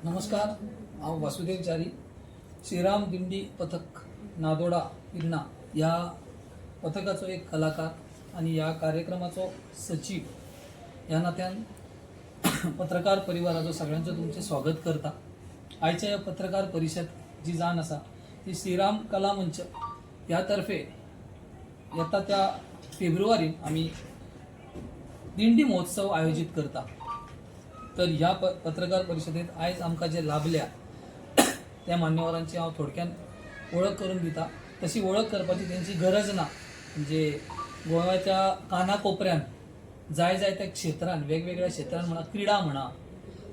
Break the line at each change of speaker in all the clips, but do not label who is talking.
नमस्कार, हांव वासुदेव चारी. श्रीराम दिंडी पथक नादोडा इरणा या पथकाचो एक कलाकार आणि या कार्यक्रमाचो सचिव या नात्यान पत्रकार परिवाराचो सगळ्यांचो तुमचे स्वागत करता. आयच्या या पत्रकार परिषद जी जावन आसा ती श्रीराम कला मंच ह्या तर्फे येता त्या फेब्रुवारीन आमी दिंडी महोत्सव आयोजित करता. तर ह्या पत्रकार परिषदेत आयज आमकां जे लाभल्या त्या मान्यवरांची हांव थोडक्यान वळख करून दिता. तशी वळख करपाची तेंची गरज ना. म्हणजे गोव्याच्या कानाकोपऱ्यान जाय त्या क्षेत्रांत वेगवेगळ्या क्षेत्रांत म्हणा, क्रीडा म्हणा,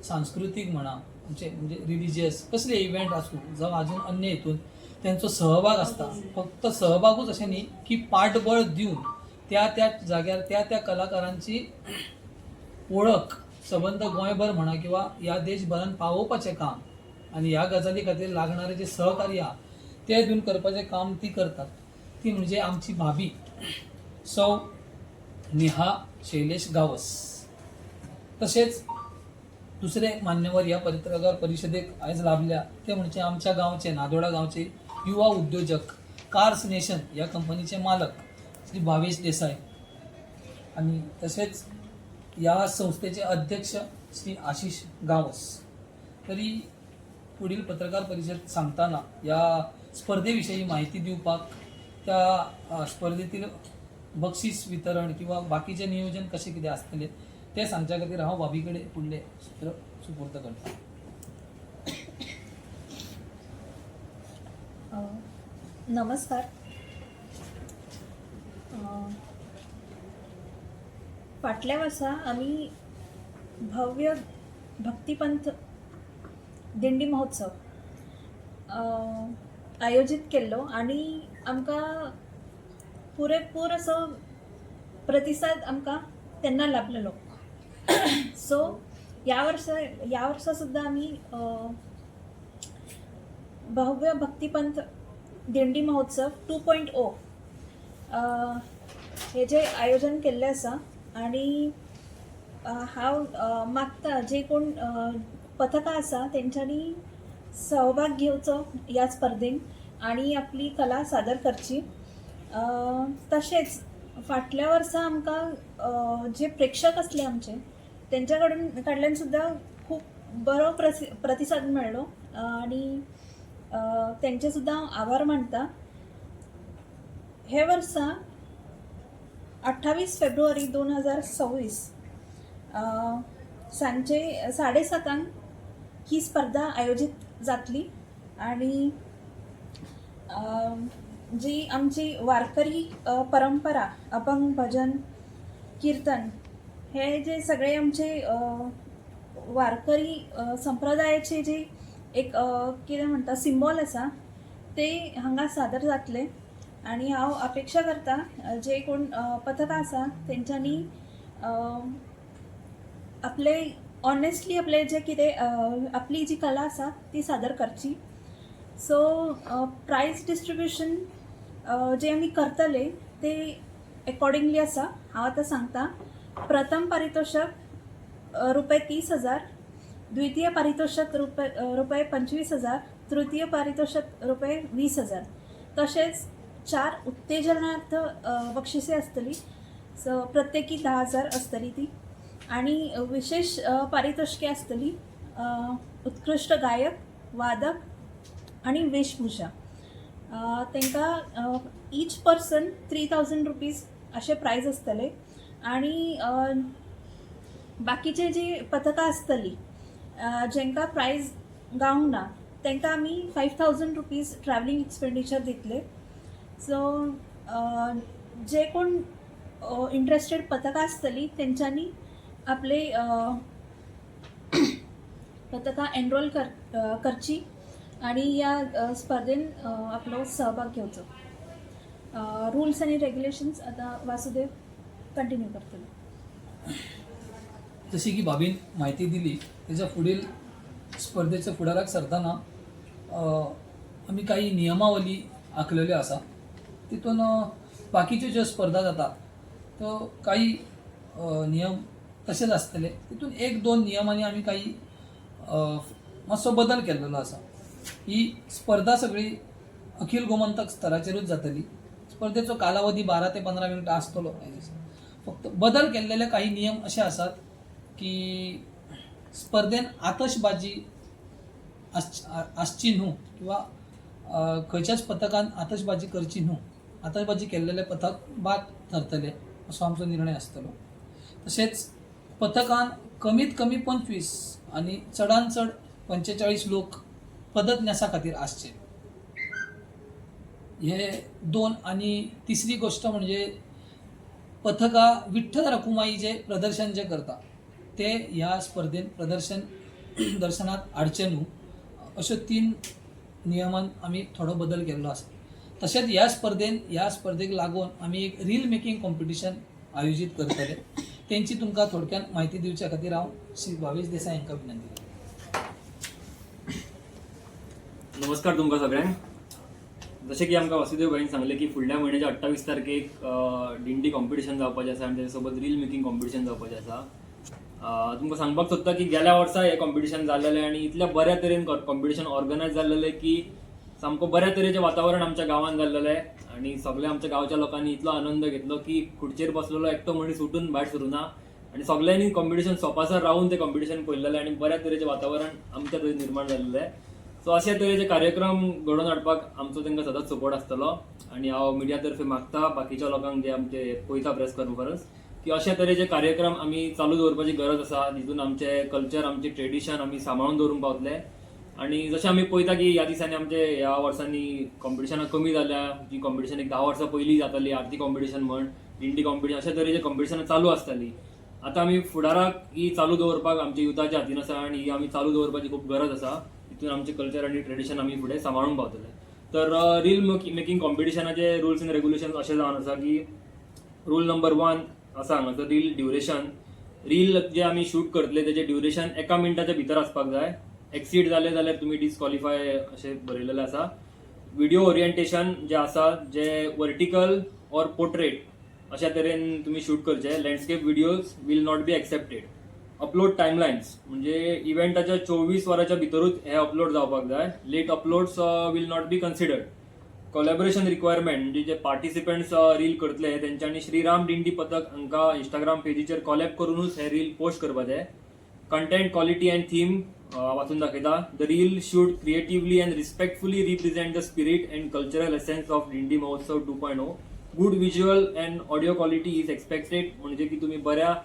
सांस्कृतीक म्हणा, म्हणजे रिलिजियस कसले इव्हेंट आसूं जावं आजून अन्य हितून त्यांचो सहभाग असता. फक्त सहभागूच अशें न्ही की पाठबळ दिवन त्या जाग्यार त्या कलाकारांची वळख संबंध गोंयभर म्हणा किंवा ह्या देशभरान पावोवपाचें काम आनी ह्या गजाली खातीर लागणारे जे सहकार्य आहा ते दिवन करपाचें काम ती करतात. ती म्हणजे आमची भाभी सौ नेहा शैलेश गावस. तशेंच दुसरे मान्यवर ह्या पत्रकार परिषदेक आयज लाभल्या ते म्हणजे आमच्या गांवचे नादोडा गांवचे युवा उद्योजक कार्स नेशन ह्या कंपनीचे मालक श्री भावेश देसाई आणि तसेच या संस्थेचे अध्यक्ष श्री आशिष गावस. तरी पुढील पत्रकार परिषद सांगताना या स्पर्धेविषयी माहिती दिवपाक, त्या स्पर्धेतील बक्षीस वितरण किंवा बाकीचे नियोजन कसे कितें आसतले ते सांगच्या खातीर हांव भाभी कडेन फुडले सूत्र सुपूर्द करता.
नमस्कार. फाटल्या वर्सा आमी भव्य भक्तिपंथ दिंडी महोत्सव आयोजित केल्लो आणि आमकां पुरेपूर असो प्रतिसाद आमकां तेन्ना लाभलेलो. सो ह्या वर्सा सुद्दां आमी भव्य भक्तिपंथ दिंडी महोत्सव 2.0 हेजे आयोजन केल्लें आसा. आणि हांव मागता जे कोण पथकां आसा तेंच्यांनी सहभाग घेवचो ह्या स्पर्धेन आणि आपली कला सादर करची. तशेंच फाटल्या वर्सा आमकां जे प्रेक्षक आसले आमचे तेंच्या कडल्यान सुद्दां खूब बरो प्रतिसाद मेळ्ळो आणि तेंचे सुद्दां आभार मानता. हे वर्सा 28 फेब्रुवारी 2026 सांजे 7:30 ही स्पर्धा आयोजित जातली. आणि जी आमची वारकरी परंपरा, अभंग, भजन, कीर्तन हे जे सगळे आमचे वारकरी संप्रदायाचे जे एक कितें म्हणटा सिंबॉल आसा ते हांगा सादर जातले. आणि हांव अपेक्षा करता जे कोण पथकां आसा तेंच्यांनी आपले ऑनेस्टली आपले जे कितें आपली जी कला आसा ती सादर करची. सो प्रायज डिस्ट्रिब्युशन जे आमी करतले ते अकॉर्डिंगली आसा. हांव आतां सांगता. प्रथम पारितोषक रुपये 30,000, द्वितीय पारितोषक रुपये 25,000, तृतीय पारितोषक रुपये 20,000. तसेच 4 उत्तेजनार्थ बक्षिसे असतली. सो प्रत्येकी 10,000 असतली ती. आणि विशेष पारितोषिके असतली. उत्कृष्ट गायक, वादक आणि वेशभूषा. तांकां ईच पर्सन 3,000 रुपीज असे प्राइज असतले. आणि बाकीचे जी पथकां असतली जेंकां प्राइज गावंक ना तांकां आमी 5,000 रुपीज ट्रॅव्हलिंग एक्सपेंडिचर दितले. सो जे कोण इंटरेस्टेड पथकां आसतली तेंच्यांनी आपले पथकां एनरोल करची आणि या स्पर्धेन आपलो सहभाग घेवचो. रूल्स आणि रेग्युलेशन्स आता वासुदेव कंटिन्यू करतले.
जशी की भाभीन माहिती दिली त्याच्या पुढील स्पर्धेच्या फुडाराक सरताना आम्ही काही नियमावली आखलेल्यो आसा. तितून बाकीच्यो ज्यो स्पर्धा जाता तो काही नियम तसेच असतले. तितून 1-2 नियमांनी आम्ही काही मातसो बदल केल्लो आसा. ही स्पर्धा सगळी अखिल गोमंतक स्तराचेरूच जातली. स्पर्धेचो कालावधी 12 ते 15 मिनटां आसतलो. फक्त बदल केल्लेले काही नियम असे आसात की स्पर्धेन आतषबाजी आसची न्हू किंवा खंयच्याच पथकान आतषबाजी करची न्हू. आतषबाजी केल्लेले पथक बाद थारतले असो आमचो निर्णय आसतलो. तशेंच पथकान कमीत कमी 25 आनी चडांत चड 45 लोक पदक न्यासा खातीर आसचे. हे 2. आनी तिसरी गोष्ट म्हणजे पथका विठ्ठल रखुमाई जे प्रदर्शन जे करता ते ह्या स्पर्धेत दर्शनात हाडचे न्हू. अश्यो 3 नियमान आमी थोडो बदल केल्लो आसा. तशेंच ह्या स्पर्धेक लागून आमी एक रील मेकिंग कॉम्पिटिशन आयोजीत करतले. तेंची तुमकां थोडक्यान म्हायती दिवच्या खातीर हांव श्री भावेश देसाय हांकां विनंती करतां.
नमस्कार तुमकां सगळ्यांक. जशें की आमकां वासुदेव भाईन सांगलें की फुडल्या म्हयन्याच्या 28 तारखेक दिंडी कॉम्पिटिशन जावपाचें आसा आनी तेजे सोबत रील मेकिंग कॉम्पिटिशन जावपाचें आसा. तुमकां सांगपाक सोदता की गेल्या वर्सा हें कॉम्पिटिशन जाल्लेलें आनी इतल्या बऱ्या तरेन कॉम्पिटिशन ऑर्गनायज जाल्लेलें की सामको बऱ्या तरेचें वातावरण आमच्या गांवांत जाल्लेलें आनी सगळ्या आमच्या गांवच्या लोकांनी इतलो आनंद घेतलो की खुर्चेर बसलेलो एकटो मनीस उठून भायर सरुना आनी सगळ्यांनी कॉम्पिटिशन सोंपासर रावून तें कॉम्पिटिशन पळयल्लें आनी बऱ्या तरेचें वातावरण आमच्या थंय निर्माण जाल्लें. सो अशा तरेचे कार्यक्रम घडोवन हाडपाक आमचो तांकां सदांच सपोर्ट आसतलो आनी हांव मिडिया तर्फे मागता बाकीच्या लोकांक जे आमचे पळयता प्रेस कॉन्फरन्स की अशा तरेचे कार्यक्रम आमी चालू दवरपाची गरज आसा जितून आमचे कल्चर आमचे ट्रेडिशन आमी सांबाळून दवरूंक पावतले. आनी जशें आमी पळयता की ह्या दिसांनी आमचे ह्या वर्सांनी कॉम्पिटिशनां कमी जाल्या. जी कॉम्पिटिशन एक 10 वर्सां पयलीं जाताली आरती कॉम्पिटिशन म्हण दिंडी कॉम्पिटिशन अशा तरेचे कॉम्पिटिशनां चालू आसताली. आतां आमी फुडाराक ही चालू दवरपाक आमच्या युथाच्या हातीन आसा आनी ही आमी चालू दवरपाची खूब गरज आसा. तितून आमचे कल्चर आनी ट्रेडिशन आमी फुडें सांबाळूंक पावतले. तर रील मेकिंग कॉम्पिटिशनाचे रुल्स एंड रेग्युलेशन अशें जावन आसा की रूल नंबर 1 आसा हांगासर रील ड्युरेशन. रील जे आमी शूट करतले तेजे ड्युरेशन 1 मिनटाच्या भितर आसपाक जाय. एक्सीड जाले जाल्यार तुमी डिस्क्वॉलिफाय अशें बरयलेलें आसा. व्हिडिओ ओरिएंटेशन जे आसा जे वर्टिकल ऑर पोर्ट्रेट अशा तरेन तुमी शूट करचे. Landscape videos will not be accepted. Upload timelines म्हणजे इव्हेंटाच्या 24 वरांच्या भितरूच हे अपलोड जावपाक जाय. Late uploads will not be considered. Collaboration requirement म्हणजे जे पार्टिसिपंट्स रील करतले तेंच्यांनी श्रीराम दिंडी पथक हांकां इंस्टाग्राम पेजीचेर कॉलॅब करूनच हे रील पोस्ट करपाचे. कंटेंट क्वालिटी अँड थीम वाचून दाखयता. The reel should creatively and respectfully represent the spirit and cultural essence of दिंडी महोत्सव 2.0. Good visual and audio quality is expected म्हणजे की तुम्ही बऱ्या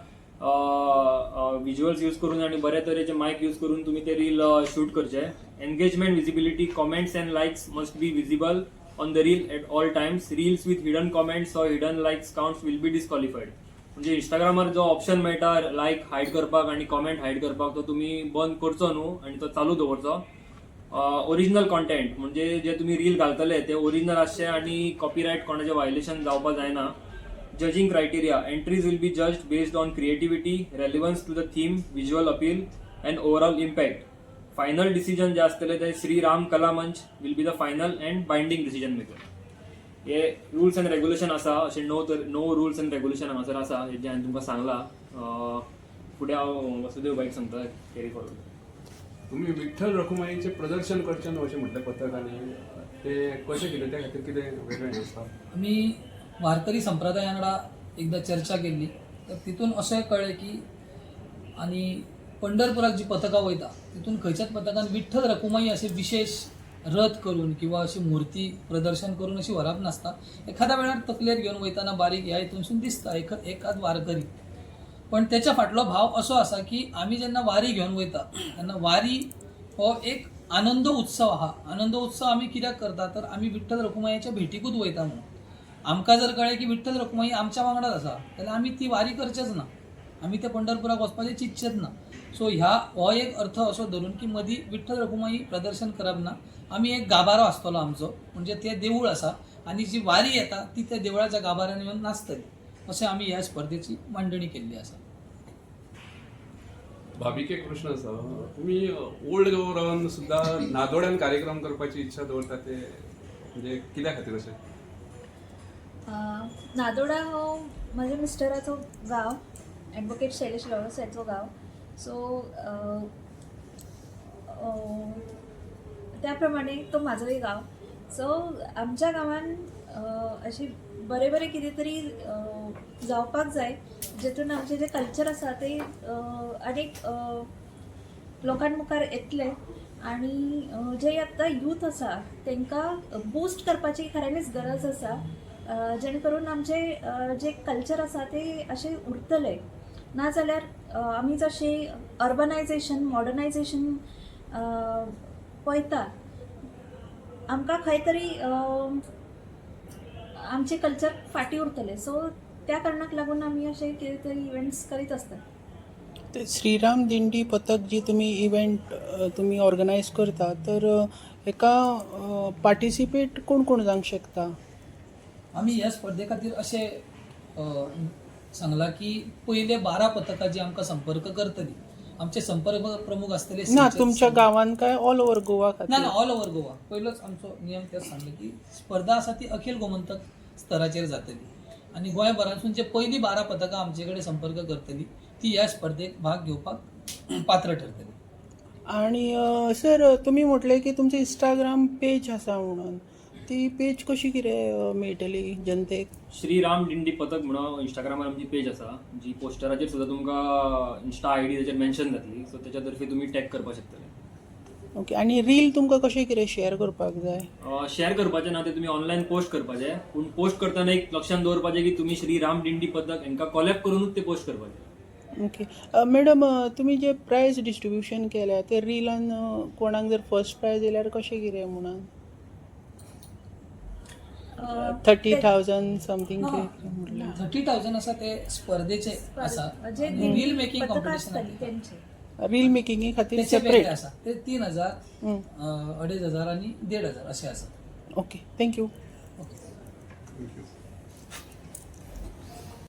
व्हिज्युअल्स यूज करून आणि बऱ्या तरेचे मायक यूज करून तुम्ही ते रील शूट करचे. Engagement visibility comments and likes must be visible on the reel at all times. Reels with hidden comments or hidden likes counts will be disqualified. म्हणजे इंस्टाग्रामार जो ऑप्शन मेळटा लाईक हाईड करपाक आणि कॉमेंट हाईड करपाक तो तुम्ही बंद करचो न्हू आणि तो चालू दवरचो. ओरिजिनल कॉन्टेंट म्हणजे जे तुम्ही रील घालतले ते ओरिजिनल आसचे आणि कॉपीराईट कोणाचे व्हायलेशन जावपाक जायना. Judging criteria entries will be judged based on creativity, relevance to the theme, visual appeal and overall impact. Final decision जे असतले ते Shri Ram Kala Manch will be the final and binding decision maker. हे rules and regulation आसा. अशें no rules and regulation हांगासर आसा जे हांवें तुमकां सांगलां. फुडें हांव वसुदेव भाईक सांगता कॅरी फॉरवर्ड.
तुम्ही विठ्ठल रखुमाईचे प्रदर्शन करचे न्हू अशें म्हटलें पथकांनी ते कशें कितें त्या खातीर कितें वेगळें आसता?
आमी वारकरी संप्रदाया वांगडा एकदा चर्चा केल्ली तर तितून अशें कळ्ळें की आनी पंढरपुराक जी पथकां वयता तितून खंयच्याच पथकान विठ्ठल रखुमाई अशें विशेष रथ करून किंवा अशी मूर्ती प्रदर्शन करून अशी व्हरप नासता. एखाद्या वेळार तकलेर घेवन वयताना बारीक ह्या हितूनसून दिसता एकाद वारकरी. पण तेच्या फाटलो भाव असो आसा की आमी जेन्ना वारी घेवन वयता तेन्ना वारी हो एक आनंद उत्सव आहा. आनंद उत्सव आमी कित्याक करता तर आमी विठ्ठल रखुमाईच्या भेटीकूच वयता म्हणून. आमकां जर कळ्ळें की विठ्ठल रखुमाई आमच्या वांगडाच आसा जाल्यार आमी ती वारी करचेच ना. आमी ते पंढरपुराक वचपाचें चिंतचेच ना. सो हो एक अर्थ असो धरून की मदीं विठ्ठल रखुमाई प्रदर्शन करप ना. आमी एक गाभारो आसतलो आमचो म्हणजे ते देवूळ आसा आनी जी वारी येता ती त्या देवळाच्या गाभाऱ्यान येवन नाचतली. अशें आमी ह्या स्पर्धेची मांडणी केल्ली आसा.
भाभीक एक प्रश्न आसा. तुमी ओल्ड गोवा सुद्दां नादोड्यान कार्यक्रम करपाची इच्छा दवरता ते म्हणजे कित्या खातीर अशें?
नादोडा हो माझ्या मिस्टराचो गाव. ॲडवोकेट शैलेश लवळस याचो गाव. सो त्याप्रमाणे तो माझंही गाव. सो आमच्या गावान अशी बरे बरे कितें तरी जावपाक जाय जेतून आमचें जें कल्चर आसा ते अनेक लोकां मुखार येतले आनी जे आतां यूथ आसा तांकां बूस्ट करपाची खऱ्यांनीच गरज आसा, जेणे करून आमचे जे कल्चर आसा ते अशें उरतले. नाजाल्यार आमी जशें अर्बनायजेशन मॉडर्नायजेशन पळयता, आमकां खंय तरी आमचे कल्चर फाटीं उरतले. सो त्या कारणाक लागून आमी अशे कितें तरी इव्हेंट्स करीत आसतात.
ते श्रीराम दिंडी पथक जी तुम्ही इव्हेंट तुम्ही ऑर्गनायज करता, तर हेका पार्टिसिपेट कोण कोण जावंक शकता?
आम्ही ह्या स्पर्धे खातीर अशें सांगला की पयले 12 पथकां जी आमकां संपर्क करतली. आमचे संपर्क प्रमुख आसतले
ना तुमच्या गावान काय ऑल ओव्हर गोवा
ना
खातीर?
ना ऑल ओव्हर गोवा. पयलोच आमचो नियम तेच सांगले की स्पर्धा आसा ती अखिल गोमंतक स्तराचेर जातली आनी गोंयभरांतसून जे पयलीं 12 पथकां आमचे कडेन संपर्क करतली ती ह्या स्पर्धेक भाग घेवपाक पात्र ठरतली.
आणि सर तुम्ही म्हटले की तुमचे इंस्टाग्राम पेज आसा म्हणून, ती पेज कशी कितें मेळटली जनतेक?
श्रीराम दिंडी पथक म्हणून इंस्टाग्रामार आमची पेज आसा, जी पोस्टराचेर सुद्दां तुमकां इंस्टा आयडी तेचेर मेन्शन जातली. सो तेच्या तर्फे तुमी टॅग करपाक शकतले.
ओके. आणि रील तुमकां कशें कितें शेअर करपाक जाय?
शेअर करपाचें ना, ते तुमी ऑनलायन पोस्ट करपाचें. पूण पोस्ट करतना एक लक्षात दवरपाचें की तुमी श्रीराम दिंडी पथक हांकां कॉलॅब करूनच ते पोस्ट करपाचें.
ओके. मॅडम तुम्ही जे प्रायज डिस्ट्रिब्युशन केल्या ते रिलान कोणाक जर फर्स्ट प्रायज येयल्यार कशें कितें म्हणून 30,000 समथींग म्हटल्यार?
30,000 आसा ते स्पर्धेचे आसा.
जे
रील मेकिंग
पथकां
कॉम्पिटिशन
आसतली तेंचे.
रील मेकिंगे खातीर
त्याचे वेगळे
सेपरेट?
आसा. ते 3,000, 2,500 आणि 1,500 असे आसा.
ओके. थँक्यू.
ओके.